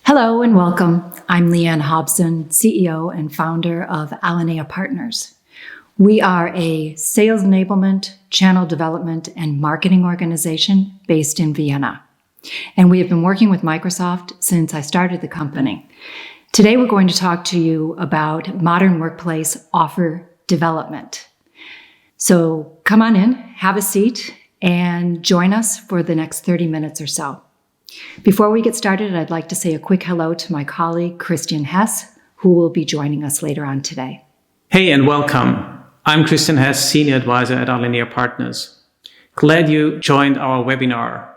Hello and welcome. I'm Leanne Hobson, CEO and founder of Alinea Partners. We are a sales enablement, channel development, and marketing organization based in Vienna. And we have been working with Microsoft since I started the company. Today we're going to talk to you about Modern Workplace offer development. So come on in, have a seat, and join us for the next 30 minutes or so. Before we get started, I'd like to say a quick hello to my colleague, Christian Hess, who will be joining us later on today. Hey, and welcome. I'm Christian Hess, Senior Advisor at Alinea Partners. Glad you joined our webinar.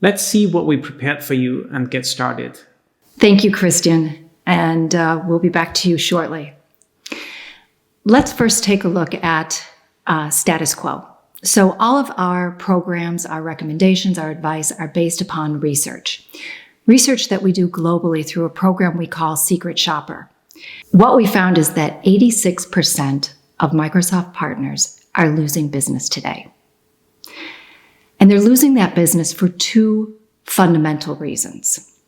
Let's see what we prepared for you and get started. Thank you, Christian, and we'll be back to you shortly. Let's first take a look at status quo. So all of our programs, our recommendations, our advice are based upon research that we do globally through a program we call Secret Shopper. What we found is that 86% of Microsoft partners are losing business today. And they're losing that business for two fundamental reasons.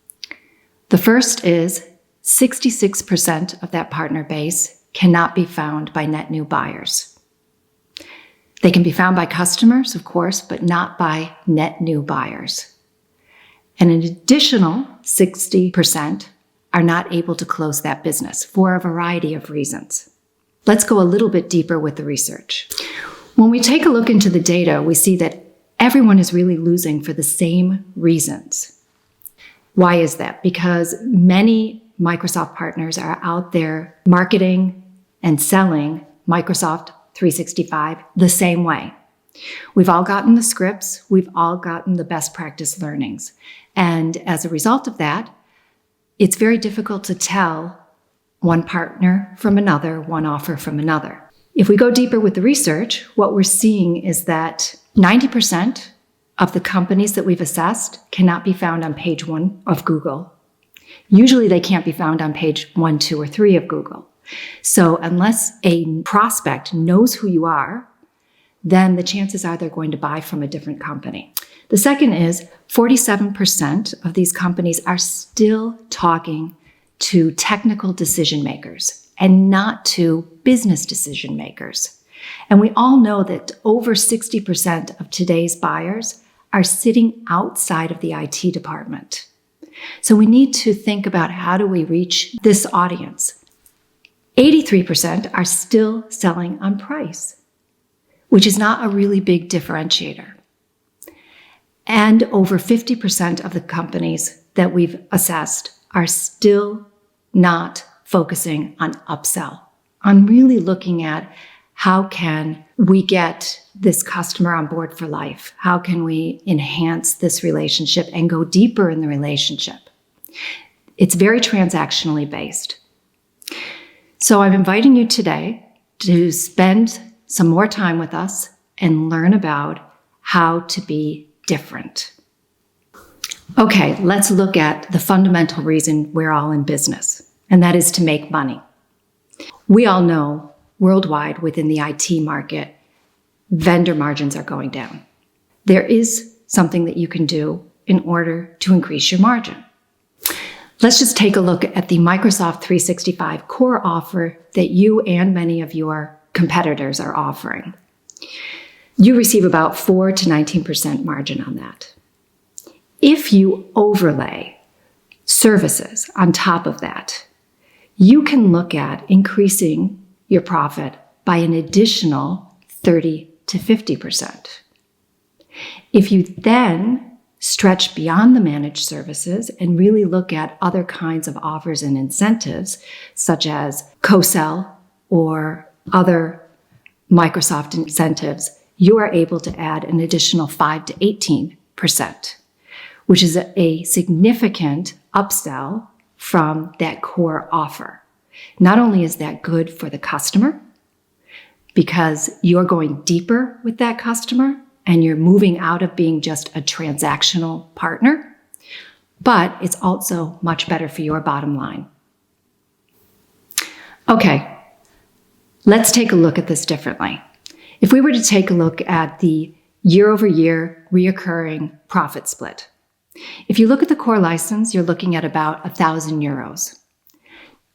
The first is 66% of that partner base cannot be found by net new buyers. They can be found by customers, of course, but not by net new buyers. And an additional 60% are not able to close that business for a variety of reasons. Let's go a little bit deeper with the research. When we take a look into the data, we see that everyone is really losing for the same reasons. Why is that? Because many Microsoft partners are out there marketing and selling Microsoft 365 the same way. We've all gotten the scripts, we've all gotten the best practice learnings. And as a result of that, it's very difficult to tell one partner from another, one offer from another. If we go deeper with the research, what we're seeing is that 90% of the companies that we've assessed cannot be found on page 1 of Google. Usually they can't be found on page 1, 2, or 3 of Google. So unless a prospect knows who you are, then the chances are they're going to buy from a different company. The second is 47% of these companies are still talking to technical decision makers and not to business decision makers. And we all know that over 60% of today's buyers are sitting outside of the IT department. So we need to think about how do we reach this audience. 83% are still selling on price, which is not a really big differentiator. And over 50% of the companies that we've assessed are still not focusing on upsell, on really looking at how can we get this customer on board for life? How can we enhance this relationship and go deeper in the relationship? It's very transactionally based. So I'm inviting you today to spend some more time with us and learn about how to be different. Okay, let's look at the fundamental reason we're all in business, and that is to make money. We all know worldwide within the IT market, vendor margins are going down. There is something that you can do in order to increase your margin. Let's just take a look at the Microsoft 365 core offer that you and many of your competitors are offering. You receive about 4 to 19% margin on that. If you overlay services on top of that, you can look at increasing your profit by an additional 30 to 50%. If you then stretch beyond the managed services and really look at other kinds of offers and incentives, such as co-sell or other Microsoft incentives, you are able to add an additional 5 to 18%, which is a significant upsell from that core offer. Not only is that good for the customer, because you're going deeper with that customer, and you're moving out of being just a transactional partner, but it's also much better for your bottom line. Okay, let's take a look at this differently. If we were to take a look at the year-over-year reoccurring profit split, If you look at the core license, you're looking at about €1,000.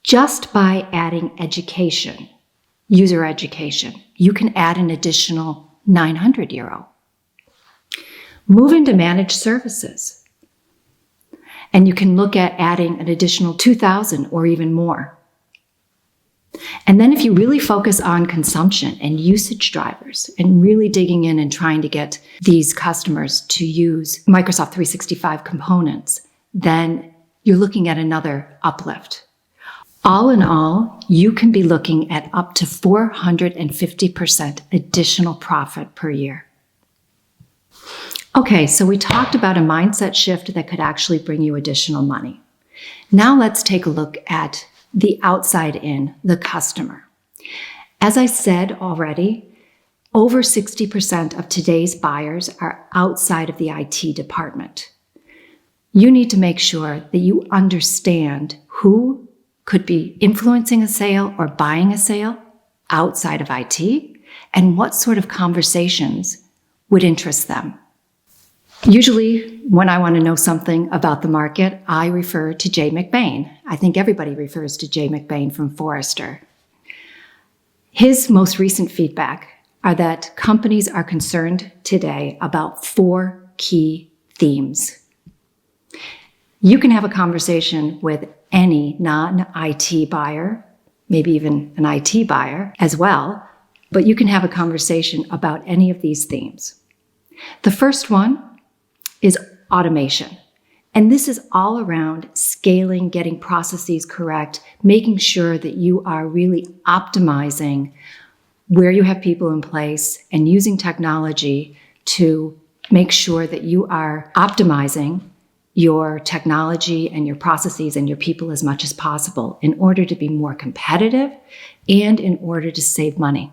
Just by adding education, user education, you can add an additional €900. Move into managed services, and you can look at adding an additional 2,000 or even more. And then if you really focus on consumption and usage drivers and really digging in and trying to get these customers to use Microsoft 365 components, then you're looking at another uplift. All in all, you can be looking at up to 450% additional profit per year. Okay, so we talked about a mindset shift that could actually bring you additional money. Now let's take a look at the outside in, the customer. As I said already, over 60% of today's buyers are outside of the IT department. You need to make sure that you understand who could be influencing a sale or buying a sale outside of IT and what sort of conversations would interest them. Usually, when I want to know something about the market, I refer to Jay McBain. I think everybody refers to Jay McBain from Forrester. His most recent feedback are that companies are concerned today about 4 key themes. You can have a conversation with any non-IT buyer, maybe even an IT buyer as well, but you can have a conversation about any of these themes. The first one is automation. And this is all around scaling, getting processes correct, making sure that you are really optimizing where you have people in place and using technology to make sure that you are optimizing your technology and your processes and your people as much as possible in order to be more competitive and in order to save money.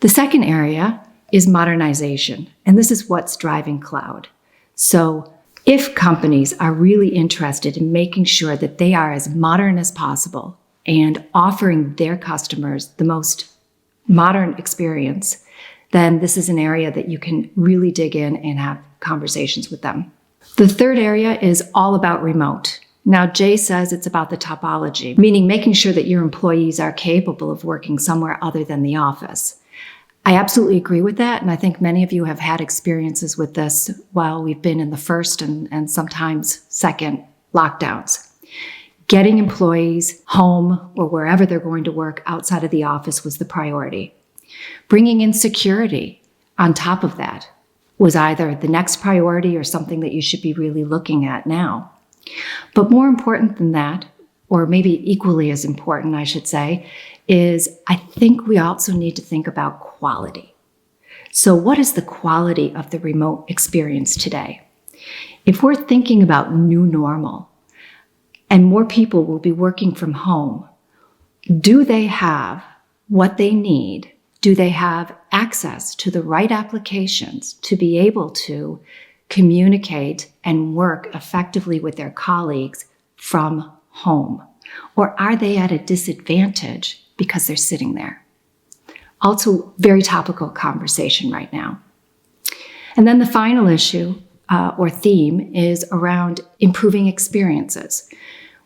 The second area is modernization, and this is what's driving cloud. So if companies are really interested in making sure that they are as modern as possible and offering their customers the most modern experience, then this is an area that you can really dig in and have conversations with them. The third area is all about remote. Now, Jay says it's about the topology, meaning making sure that your employees are capable of working somewhere other than the office. I absolutely agree with that, and I think many of you have had experiences with this while we've been in the first and sometimes second lockdowns. Getting employees home or wherever they're going to work outside of the office was the priority. Bringing in security on top of that was either the next priority or something that you should be really looking at now. But more important than that, or maybe equally as important, I should say, is I think we also need to think about quality. So what is the quality of the remote experience today? If we're thinking about new normal and more people will be working from home, do they have what they need? Do they have access to the right applications to be able to communicate and work effectively with their colleagues from home? Or are they at a disadvantage because they're sitting there? Also, very topical conversation right now. And then the final issue or theme is around improving experiences,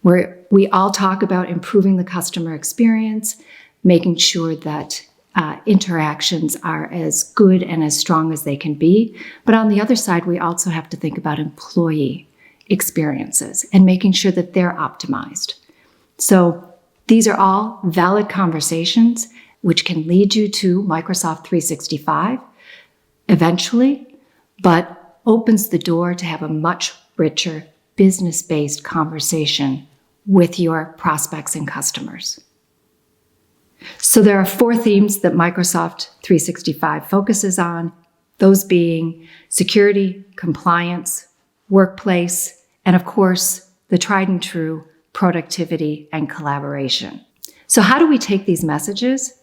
where we all talk about improving the customer experience, making sure that interactions are as good and as strong as they can be. But on the other side, we also have to think about employee experiences and making sure that they're optimized. So these are all valid conversations which can lead you to Microsoft 365 eventually, but opens the door to have a much richer business-based conversation with your prospects and customers. So there are 4 themes that Microsoft 365 focuses on, those being security, compliance, workplace, and of course, the tried and true productivity and collaboration. So how do we take these messages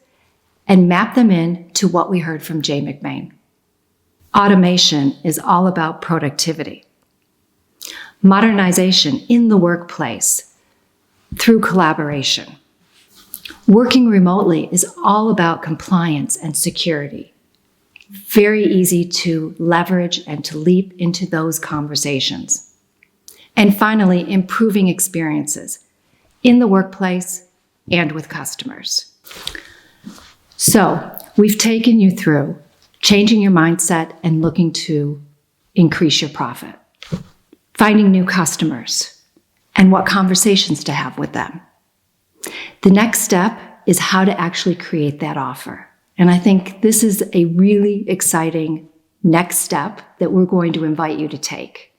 and map them in to what we heard from Jay McBain? Automation is all about productivity. Modernization in the workplace through collaboration. Working remotely is all about compliance and security. very easy to leverage and to leap into those conversations. And finally, improving experiences in the workplace and with customers. So we've taken you through changing your mindset and looking to increase your profit, finding new customers, and what conversations to have with them. The next step is how to actually create that offer. And I think this is a really exciting next step that we're going to invite you to take.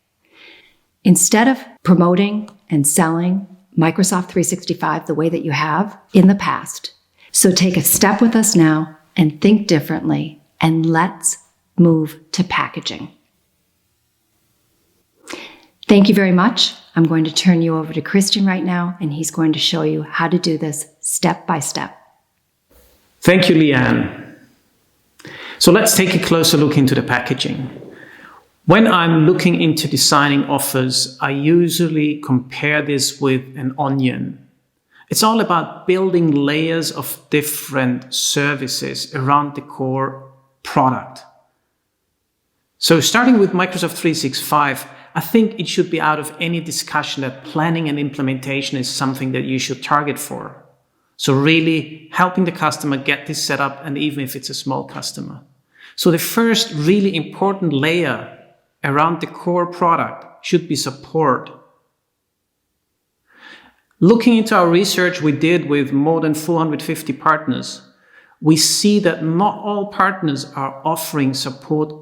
Instead of promoting and selling Microsoft 365 the way that you have in the past, so take a step with us now and think differently, and let's move to packaging. Thank you very much. I'm going to turn you over to Christian right now, and he's going to show you how to do this step by step. Thank you, Leanne. So let's take a closer look into the packaging. When I'm looking into designing offers, I usually compare this with an onion. It's all about building layers of different services around the core product. So starting with Microsoft 365, I think it should be out of any discussion that planning and implementation is something that you should target for. So really helping the customer get this set up, and even if it's a small customer. So the first really important layer around the core product should be support. Looking into our research we did with more than 450 partners, we see that not all partners are offering support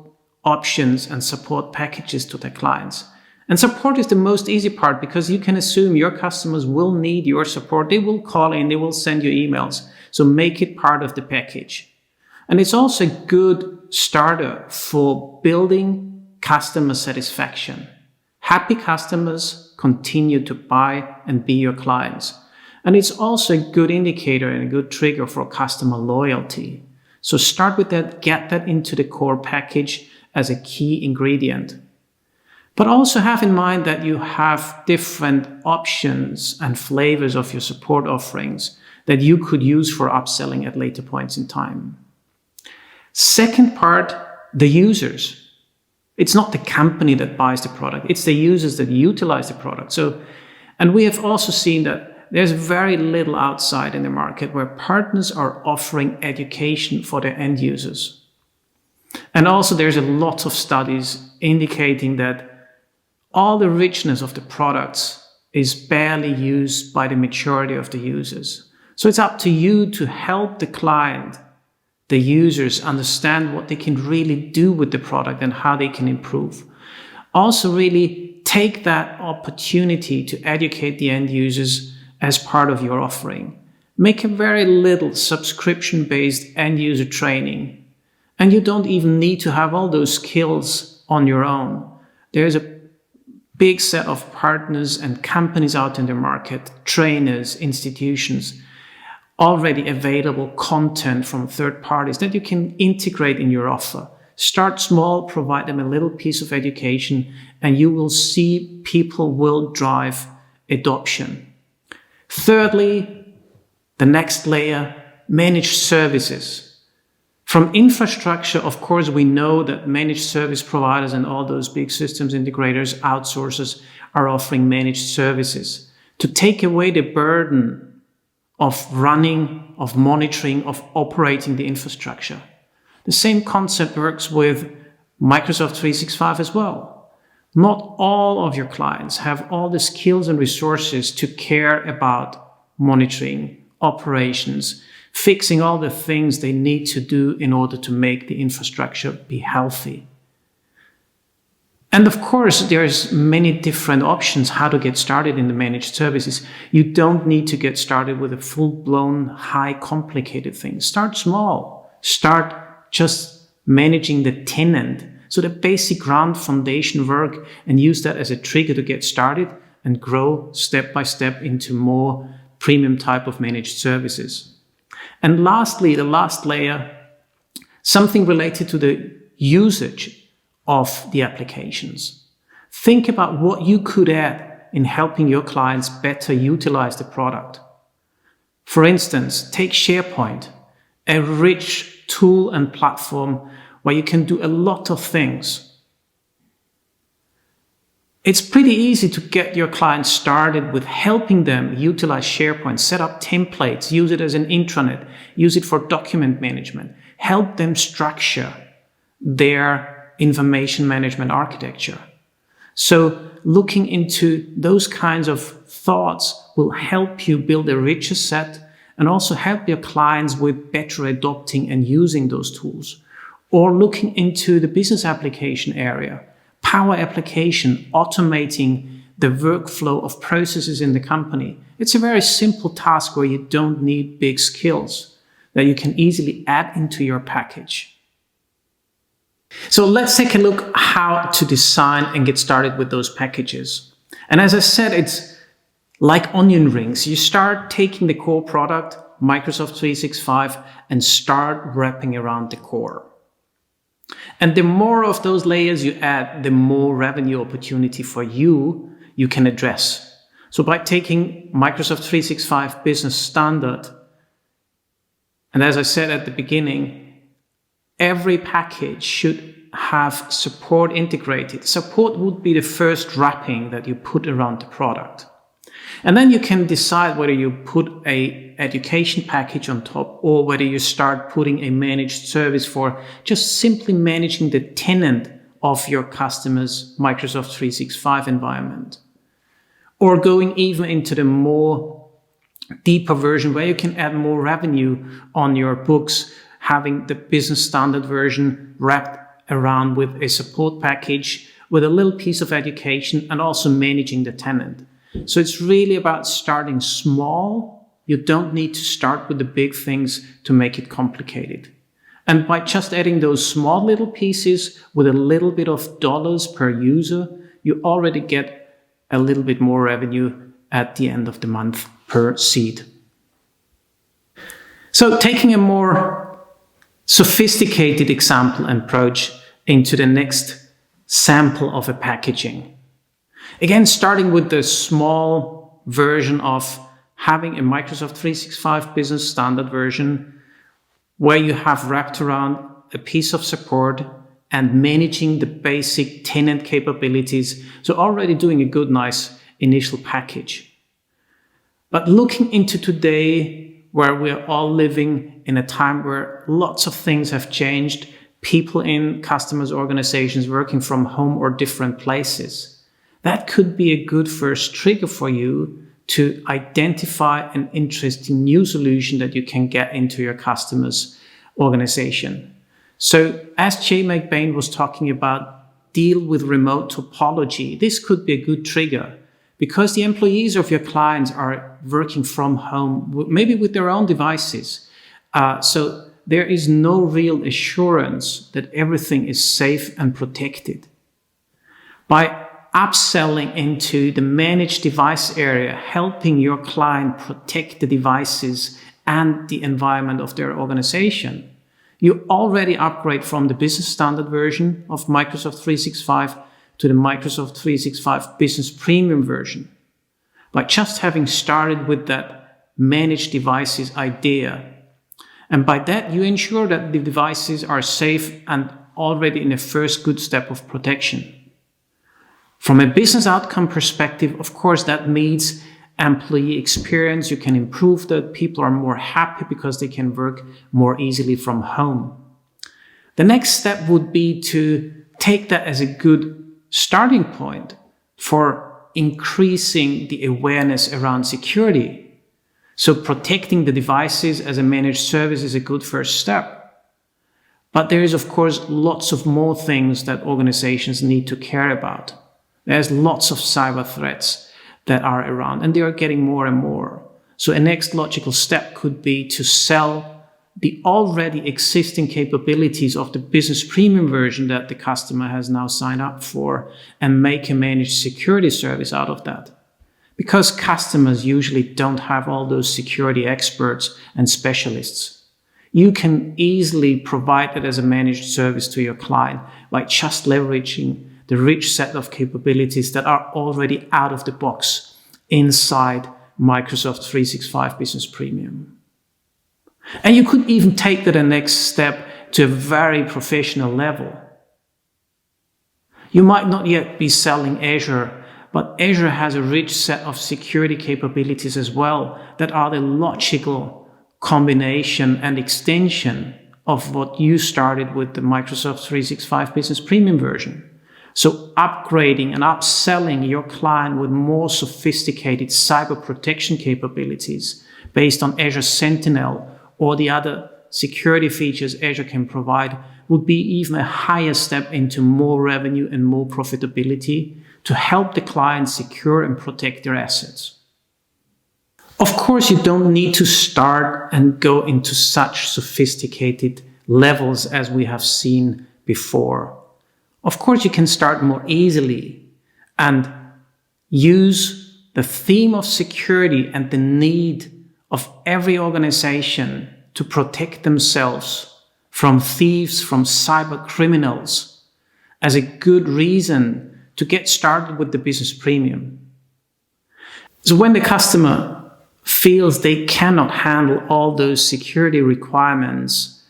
options and support packages to their clients. And support is the most easy part, because you can assume your customers will need your support. They will call in, they will send you emails. So make it part of the package. And it's also a good starter for building customer satisfaction. Happy customers continue to buy and be your clients. And it's also a good indicator and a good trigger for customer loyalty. So start with that, get that into the core package as a key ingredient. But also have in mind that you have different options and flavors of your support offerings that you could use for upselling at later points in time. Second part, the users. It's not the company that buys the product, it's the users that utilize the product. And we have also seen that there's very little outside in the market where partners are offering education for their end users. And also there's a lot of studies indicating that all the richness of the products is barely used by the majority of the users. So it's up to you to help the client, the users, understand what they can really do with the product and how they can improve. Also really take that opportunity to educate the end users as part of your offering. Make a very little subscription-based end user training. And you don't even need to have all those skills on your own. There's a big set of partners and companies out in the market, trainers, institutions, already available content from third parties that you can integrate in your offer. Start small, provide them a little piece of education, and you will see people will drive adoption. Thirdly, the next layer, managed services. From infrastructure, of course, we know that managed service providers and all those big systems integrators, outsourcers are offering managed services to take away the burden of running, of monitoring, of operating the infrastructure. The same concept works with Microsoft 365 as well. Not all of your clients have all the skills and resources to care about monitoring, operations, fixing all the things they need to do in order to make the infrastructure be healthy. And of course, there's many different options how to get started in the managed services. You don't need to get started with a full-blown, high, complicated thing. Start small. Start just managing the tenant. So the basic ground foundation work, and use that as a trigger to get started and grow step by step into more premium type of managed services. And lastly, the last layer, something related to the usage of the applications. Think about what you could add in helping your clients better utilize the product. For instance, take SharePoint, a rich tool and platform where you can do a lot of things. It's pretty easy to get your clients started with helping them utilize SharePoint, set up templates, use it as an intranet, use it for document management, help them structure their information management architecture. So looking into those kinds of thoughts will help you build a richer set and also help your clients with better adopting and using those tools. Or looking into the business application area, Power Application, automating the workflow of processes in the company. It's a very simple task where you don't need big skills that you can easily add into your package. So let's take a look how to design and get started with those packages. And as I said, it's like onion rings. You start taking the core product, Microsoft 365, and start wrapping around the core. And the more of those layers you add, the more revenue opportunity for you can address. So by taking Microsoft 365 Business Standard, and as I said at the beginning, every package should have support integrated. Support would be the first wrapping that you put around the product. And then you can decide whether you put an education package on top or whether you start putting a managed service for just simply managing the tenant of your customer's Microsoft 365 environment. Or going even into the more deeper version where you can add more revenue on your books, having the business standard version wrapped around with a support package with a little piece of education and also managing the tenant. So it's really about starting small. You don't need to start with the big things to make it complicated. And by just adding those small little pieces with a little bit of dollars per user, you already get a little bit more revenue at the end of the month per seat. So taking a more sophisticated example and approach into the next sample of a packaging. Again, starting with the small version of having a Microsoft 365 Business Standard version where you have wrapped around a piece of support and managing the basic tenant capabilities. So already doing a good, nice initial package. But looking into today, where we're all living in a time where lots of things have changed, people in customers' organizations working from home or different places, that could be a good first trigger for you to identify an interesting new solution that you can get into your customer's organization. So as Jay McBain was talking about, deal with remote topology. This could be a good trigger because the employees of your clients are working from home, maybe with their own devices. So there is no real assurance that everything is safe and protected. By upselling into the managed device area, helping your client protect the devices and the environment of their organization, you already upgrade from the business standard version of Microsoft 365 to the Microsoft 365 Business Premium version. By just having started with that managed devices idea. And by that, you ensure that the devices are safe and already in a first good step of protection. From a business outcome perspective, of course, that means employee experience. You can improve that. People are more happy because they can work more easily from home. The next step would be to take that as a good starting point for increasing the awareness around security. So protecting the devices as a managed service is a good first step. But there is, of course, lots of more things that organizations need to care about. There's lots of cyber threats that are around, and they are getting more and more. So a next logical step could be to sell the already existing capabilities of the business premium version that the customer has now signed up for and make a managed security service out of that. Because customers usually don't have all those security experts and specialists. You can easily provide it as a managed service to your client by just leveraging the rich set of capabilities that are already out of the box inside Microsoft 365 Business Premium. And you could even take that a next step to a very professional level. You might not yet be selling Azure, but Azure has a rich set of security capabilities as well that are the logical combination and extension of what you started with the Microsoft 365 Business Premium version. So upgrading and upselling your client with more sophisticated cyber protection capabilities based on Azure Sentinel or the other security features Azure can provide would be even a higher step into more revenue and more profitability to help the client secure and protect their assets. Of course, you don't need to start and go into such sophisticated levels as we have seen before. Of course, you can start more easily and use the theme of security and the need of every organization to protect themselves from thieves, from cyber criminals, as a good reason to get started with the Business Premium. So when the customer feels they cannot handle all those security requirements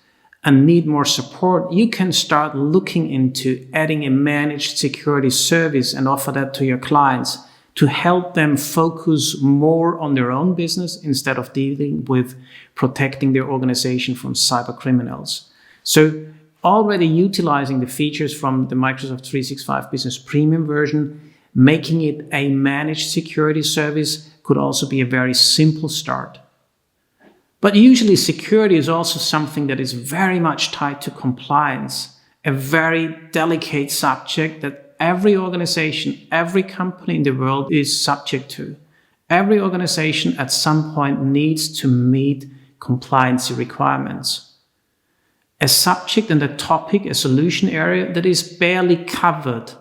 and need more support, you can start looking into adding a managed security service and offer that to your clients to help them focus more on their own business instead of dealing with protecting their organization from cyber criminals. So already utilizing the features from the Microsoft 365 Business Premium version, making it a managed security service could also be a very simple start. But usually security is also something that is very much tied to compliance, a very delicate subject that every organization, every company in the world is subject to. Every organization at some point needs to meet compliance requirements. A subject and a topic, a solution area that is barely covered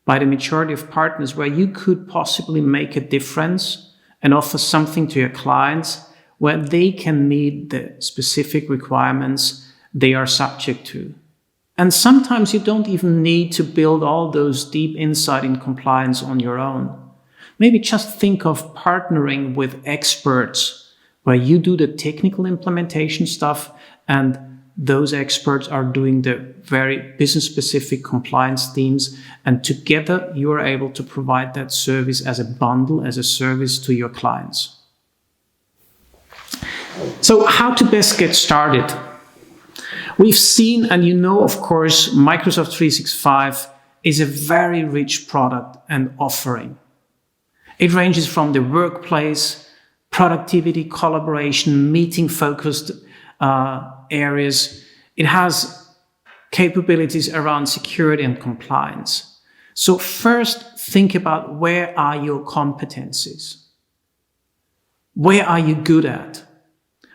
by the majority of partners, where you could possibly make a difference and offer something to your clients where they can meet the specific requirements they are subject to. And sometimes you don't even need to build all those deep insight in compliance on your own. Maybe just think of partnering with experts where you do the technical implementation stuff and those experts are doing the very business-specific compliance themes, and together you are able to provide that service as a bundle, as a service to your clients. So how to best get started? We've seen, and you know, of course, Microsoft 365 is a very rich product and offering. It ranges from the workplace, productivity, collaboration, meeting-focused areas. It has capabilities around security and compliance. So first, think about where are your competencies? Where are you good at?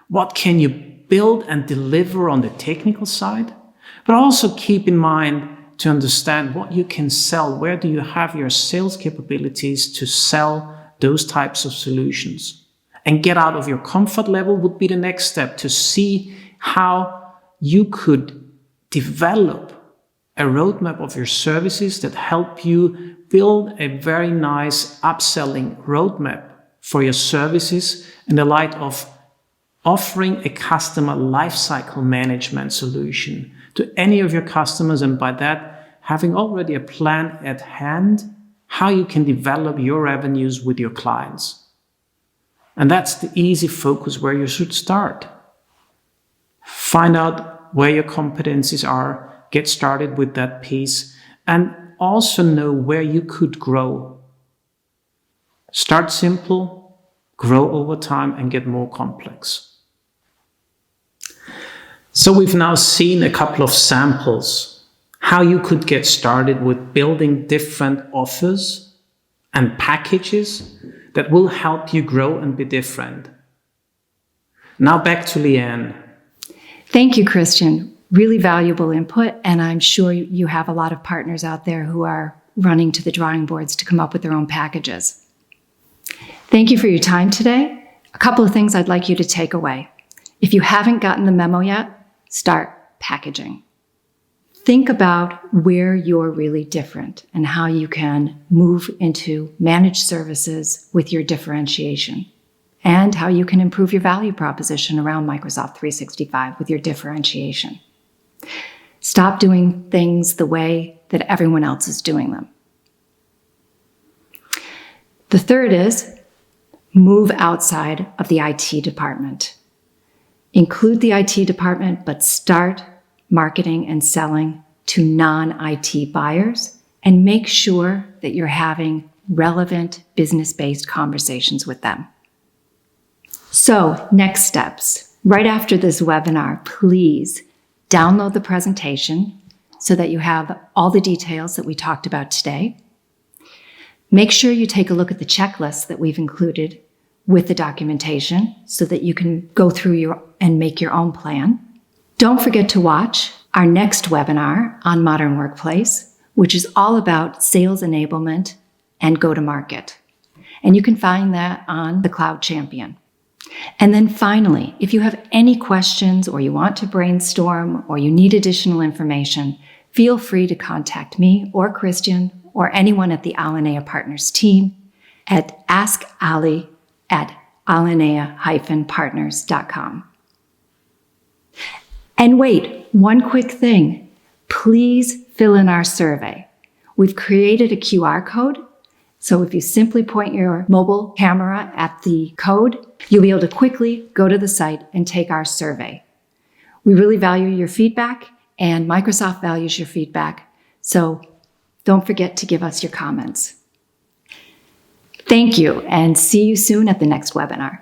What can you build and deliver on the technical side? But also keep in mind to understand what you can sell. Where do you have your sales capabilities to sell those types of solutions? And get out of your comfort level would be the next step, to see how you could develop a roadmap of your services that help you build a very nice upselling roadmap for your services in the light of offering a customer lifecycle management solution to any of your customers, and by that, having already a plan at hand how you can develop your revenues with your clients. And that's the easy focus where you should start. Find out where your competencies are, get started with that piece, and also know where you could grow. Start simple, grow over time, and get more complex. So we've now seen a couple of samples, how you could get started with building different offers and packages that will help you grow and be different. Now back to Leanne. Thank you, Christian. Really valuable input, and I'm sure you have a lot of partners out there who are running to the drawing boards to come up with their own packages. Thank you for your time today. A couple of things I'd like you to take away. If you haven't gotten the memo yet, start packaging. Think about where you're really different and how you can move into managed services with your differentiation, and how you can improve your value proposition around Microsoft 365 with your differentiation. Stop doing things the way that everyone else is doing them. The third is move outside of the IT department. Include the IT department, but start marketing and selling to non-IT buyers, and make sure that you're having relevant business-based conversations with them. So, next steps. Right after this webinar, please download the presentation so that you have all the details that we talked about today. Make sure you take a look at the checklist that we've included with the documentation so that you can go through and make your own plan. Don't forget to watch our next webinar on Modern Workplace, which is all about sales enablement and go-to-market. And you can find that on the Cloud Champion. And then finally, if you have any questions or you want to brainstorm or you need additional information, feel free to contact me or Christian or anyone at the Alinea Partners team at askali@alinea-partners.com. And wait, one quick thing. Please fill in our survey. We've created a QR code. So if you simply point your mobile camera at the code, you'll be able to quickly go to the site and take our survey. We really value your feedback, and Microsoft values your feedback. So don't forget to give us your comments. Thank you, and see you soon at the next webinar.